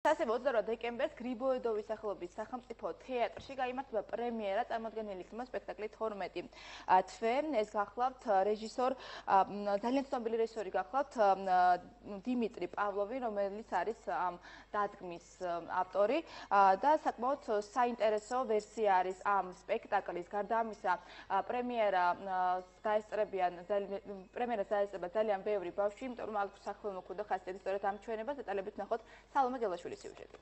ასევე 28 დეკემბერს გრიბოედოვის სახელობის სახელმწიფო თეატრში გაიმართება პრემიერა წარმოდგენილი იქნება სპექტაკლი 12 თვე. ეს გახლავთ რეჟისორ ძალიან ცნობილი რეჟისორი გახლავთ დიმიტრი პავლოვი, რომელიც არის ამ დადგმის ავტორი და საკმაოდ საინტერესო ვერსია არის ამ სპექტაკლის. გარდა ამისა, პრემიერას დაესწრება ძალიან ბევრი ბავშვი, იმიტომ რომ აქვს სახელმოქმედო ხასიათის სწორედ ამ ჩვენებას დეტალებით ნახოთ სალომე გელაშვილის სიუჟეტი.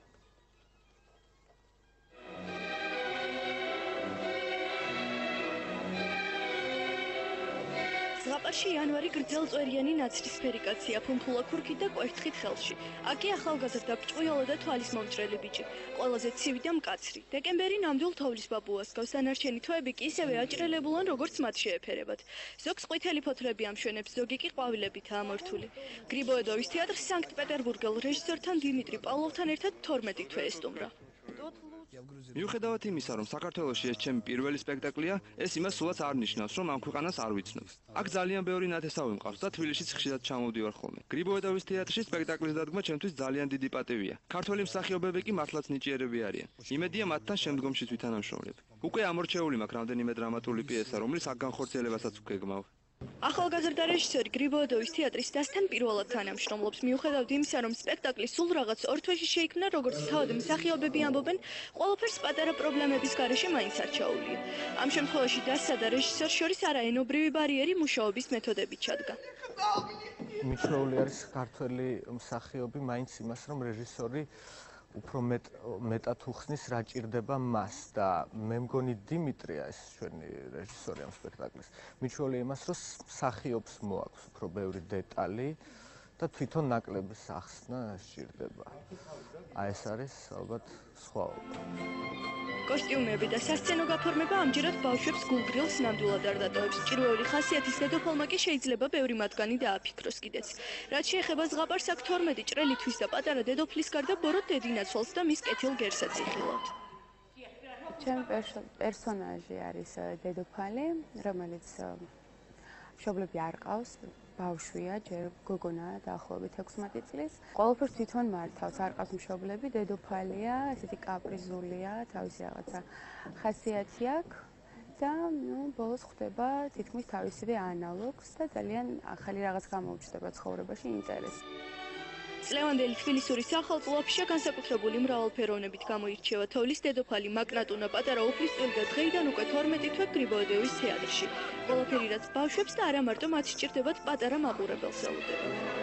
ზღაპარში იანვარი გრძელწვერიანი ნაცრისფერი კაცია, ფუმფულა ქურქით და კვერთხით ხელში. აქ კი ახალგაზრდა ბრჭყვიალა და თვალის მომჭრელი ბიჭი, ყველაზე ცივი და მკაცრი. დეკემბერი ნამდვილ თოვლის ბაბუას გავს, დანარჩენი თვეები კი ისევე აჭრელებულან, როგორც მათ შეეფერებათ. ზოგს ყვითელი ფოთლები ამშვენებს, ზოგი კი ყვავილებითაა მორთული. გრიბოედოვის თეატრს სანქტ-პეტერბურგელ რეჟისორთან დიმიტრი პავლოვთან ერთად 12 თვე ესტუმრა. მიუხედავად იმისა, რომ საქართველოში ეს ჩემი პირველი სპექტაკლია, ეს იმას სულაც არ ნიშნავს, რომ ამ ქვეყანას არ ვიცნობ. აქ ძალიან ბევრი ნათესავი მყავს და თბილისშიც ხშირად ჩამოვდივარ ხოლმე. გრიბოედოვის თეატრში სპექტაკლის დადგმა ჩემთვის ძალიან დიდი პატივია. ქართველი მსახიობები კი მართლაც ნიჭიერები არიან. იმედია მათთან შემდგომშიც ვითანამშრომლებ. უკვე ამორჩეული მაქვს რამდენიმე დრამატული პიესა, რომლის აქ განხორციელებასაც ვგეგმავ. ახალგაზრდა რეჟისორი გრიბოედოვის თეატრის დასთან პირველად თანამშრომლობს, მიუხედავად იმისა, რომ სპექტაკლი სულ რაღაც 2 თვეში შეიქმნა, როგორც თავად მსახიობები ამბობენ, ყველაფერს პატარა პრობლემების გარეშე მაინც არჩაულია. ამ შემთხვევაში დასსა და რეჟისორს შორის არაენობრივი ბარიერი მუშაობის მეთოდებით ჩადგა. მიჩვეული არის ქართველი მსახიობი მაინც იმას, რომ რეჟისორი უფრო მეტად უხსნის რა ჭირდება მას და მე მგონი დიმიტრია ეს ჩვენი რეჟისორი ამ სპექტაკლის. მიჩვეული იმას, რომ მსახიობს მოაქვს უფრო ბევრი დეტალი და თვითონ ნაკლების ახსნა სჭირდება. ეს არის ალბათ სხვაობა. კოსტიუმები და სასცენო გაფორმება ამჯერად ბავშვებს გულგრილს ნამდვილად არ დატოვებს. ჭირვეული ხასიათის დედოფალმა კი შეიძლება ბევრი მათგანი დააფიქროს კიდეც. რაც შეეხება ზღაპარს, აქ 12 ჭრელი თვის და პატარა დედოფლის გარდა ბოროტ დედინაცვალს და მის კეთილ გერსაც იხილავთ. ჩემი პერსონაჟი არის დედოფალი, რომელიც მშობლები არ ყავს, ბავშვია, ჯერ გოგონაა დაახლოებით 16 წლის. ყველაფერს თვითონ მართავს, არ ყავს მშობლები, დედოფალია, ესეთი კაპრიზულია, თავისი რაღაცა ხასიათი აქვს და ბოლოს ხვდება თითქმის თავისივე ანალოგს და ძალიან ახალი რაღაც გამოუჩნდება ცხოვრებაში ინტერესი. წლევანდელი თბილისური სახელწლაფშა განსაკუთრებული მრავალფეროვნებით გამოირჩევა თოვლის დედოფალი მაკნატუნა პატარა უფლისწული და დღეიდან უკვე 12 თვე გრიბოედოვის თეატრში. ყველაფერი რაც ბავშვებს და არა მარტო მათ სჭირდებათ პატარა მაყურებელს ელოდება.